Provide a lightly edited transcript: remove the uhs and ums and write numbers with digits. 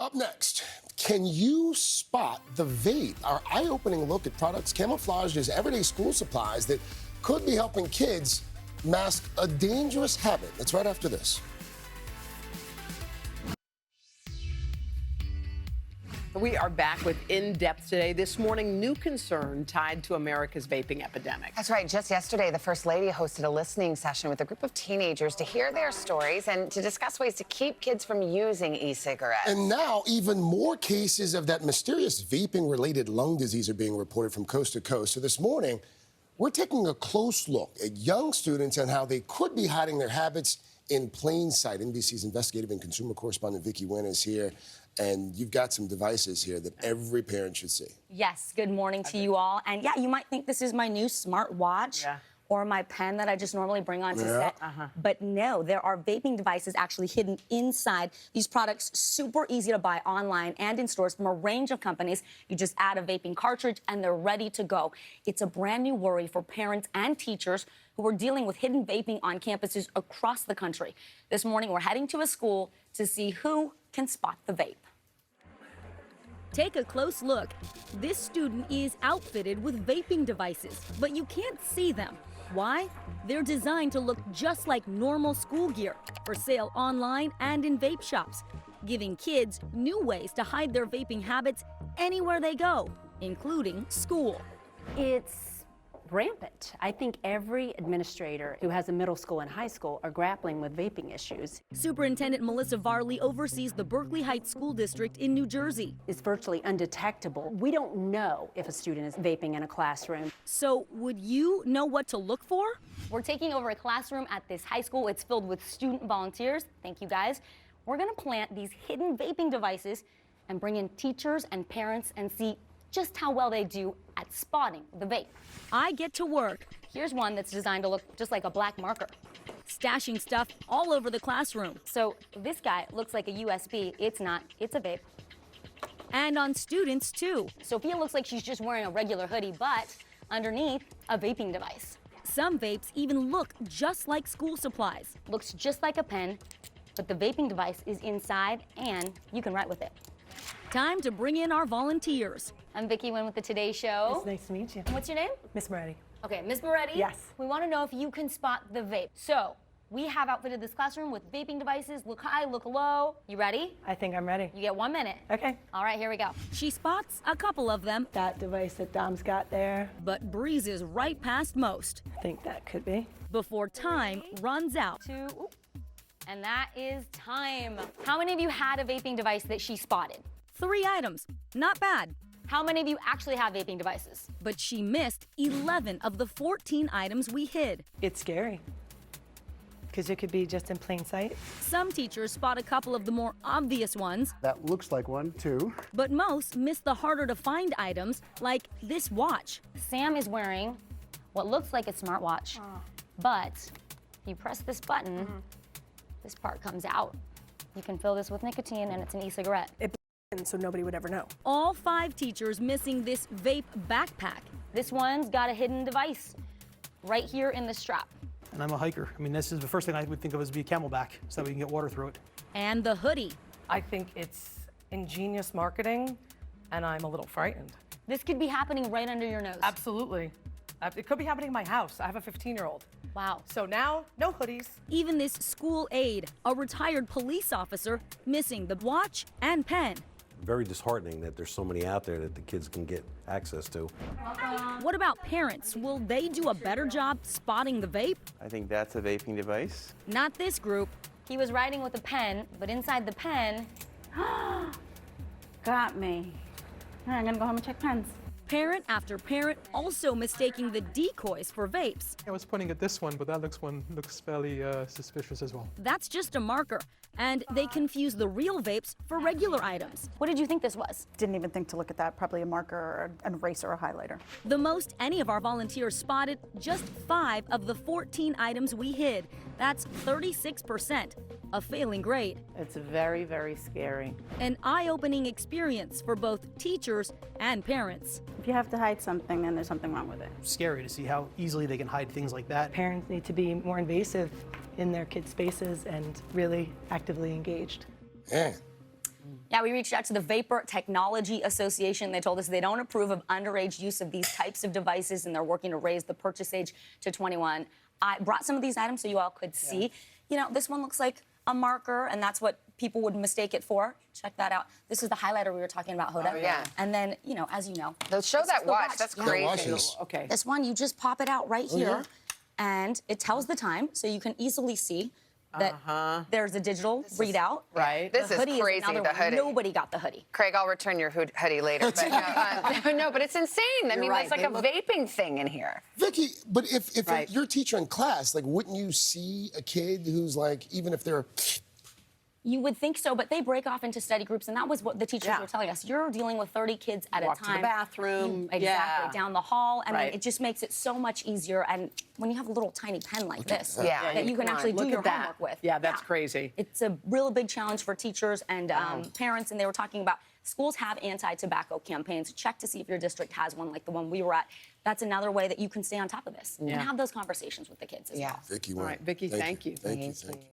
Up next, can you spot the vape? Our eye-opening look at products camouflaged as everyday school supplies that could be helping kids mask a dangerous habit. That's right after this. We are back with In Depth today. This morning, new concern tied to America's vaping epidemic. That's right. Just yesterday, the First Lady hosted a listening session with a group of teenagers to hear their stories and to discuss ways to keep kids from using e-cigarettes. And now, even more cases of that mysterious vaping-related lung disease are being reported from coast to coast. So this morning, we're taking a close look at young students and how they could be hiding their habits in plain sight. NBC's investigative and consumer correspondent Vicki Wynn is here. And you've got some devices here that every parent should see. Yes, good morning to you all. And yeah, you might think this is my new smart watch or my pen that I just normally bring on to set. But no, there are vaping devices actually hidden inside. These products, super easy to buy online and in stores from a range of companies. You just add a vaping cartridge and they're ready to go. It's a brand new worry for parents and teachers who are dealing with hidden vaping on campuses across the country. This morning, we're heading to a school to see who can spot the vape. Take a close look. This student is outfitted with vaping devices, but you can't see them. Why? They're designed to look just like normal school gear, for sale online and in vape shops, giving kids new ways to hide their vaping habits anywhere they go, including school. It's rampant. I think every administrator who has a middle school and high school are grappling with vaping issues. Superintendent Melissa Varley oversees the Berkeley Heights School District in New Jersey. It's virtually undetectable. We don't know if a student is vaping in a classroom. So would you know what to look for? We're taking over a classroom at this high school. It's filled with student volunteers. Thank you, guys. We're gonna plant these hidden vaping devices and bring in teachers and parents and see just how well they do at spotting the vape. I get to work. Here's one that's designed to look just like a black marker. Stashing stuff all over the classroom. So this guy looks like a USB. It's not, it's a vape. And on students, too. Sophia looks like she's just wearing a regular hoodie, but underneath, a vaping device. Some vapes even look just like school supplies. Looks just like a pen, but the vaping device is inside and you can write with it. Time to bring in our volunteers. I'm Vicki Wynn with the Today Show. It's nice to meet you. What's your name? Miss Moretti. Okay, Miss Moretti. Yes. We want to know if you can spot the vape. So, we have outfitted this classroom with vaping devices. Look high, look low. You ready? I think I'm ready. You get 1 minute. Okay. All right, here we go. She spots a couple of them, That device that Dom's got there, but breezes right past most I think that could be. before time runs out. And that is time. How many of you had a vaping device that she spotted? 3 items, not bad. How many of you actually have vaping devices? But she missed 11 of the 14 items we hid. It's scary. Because it could be just in plain sight. Some teachers spot a couple of the more obvious ones, That looks like one, too. but most miss the harder to find items like this watch. Sam is wearing what looks like a smartwatch, but if you press this button, this part comes out. You can fill this with nicotine and it's an e-cigarette. So nobody would ever know. All 5 teachers missing this vape backpack. This one's got a hidden device right here in the strap. And I'm a hiker. I mean, this is the first thing I would think of as be a camelback, so that we can get water through it. And the hoodie. I think it's ingenious marketing, and I'm a little frightened. This could be happening right under your nose. Absolutely. It could be happening in my house. I have a 15-year-old. Wow. So now, no hoodies. Even this school aide, a retired police officer, missing the watch and pen. Very disheartening that there's so many out there that the kids can get access to. What about parents? Will they do a better job spotting the vape? I think that's a vaping device. Not this group. He was writing with a pen, but inside the pen... Got me. All right, I'm gonna go home and check pens. Parent after parent also mistaking the decoys for vapes. I was pointing at this one, but that looks fairly suspicious as well. That's just a marker. And they confuse the real vapes for regular items. What did you think this was? Didn't even think to look at that. Probably a marker or an eraser or a highlighter. The most any of our volunteers spotted, just 5 of the 14 items we hid. That's 36%, a failing grade. It's very, very scary. An eye-opening experience for both teachers and parents. If you have to hide something, then there's something wrong with it. Scary to see how easily they can hide things like that. Parents need to be more invasive in their kids' spaces and really actively engaged. Yeah. Yeah, we reached out to the Vapor Technology Association. They told us they don't approve of underage use of these types of devices, and they're working to raise the purchase age to 21. I brought some of these items so you all could see. You know, this one looks like a marker, and that's what people would mistake it for. Check that out. This is the highlighter we were talking about, Hoda. Oh, yeah. And then, you know, as you know. Let's show this that is the watch. That's Yeah. crazy. watches. Okay. This one, you just pop it out right here, and it tells the time, so you can easily see that there's a digital readout. Right. This is hoodie crazy, another the one. hoodie. Nobody got the hoodie. Craig, I'll return your hoodie later. But no, but it's insane. I mean, right. it's like They a vaping thing in here. Vicky, but if Right. you're a teacher in class, like, wouldn't you see a kid who's like, even if they're You would think so, but they break off into study groups, and that was what the teachers were telling us. You're dealing with 30 kids at Walk a to the time. bathroom. Exactly, Yeah. down the hall. I Right. mean, it just makes it so much easier. And when you have a little tiny pen like this, Yeah. that you can Come on, actually do look your at that. homework with. Yeah, that's crazy. It's a real big challenge for teachers and parents, and they were talking about schools have anti-tobacco campaigns. Check to see if your district has one like the one we were at. That's another way that you can stay on top of this and have those conversations with the kids as well. Vicky? All right, Vicky, thank you. Thank you.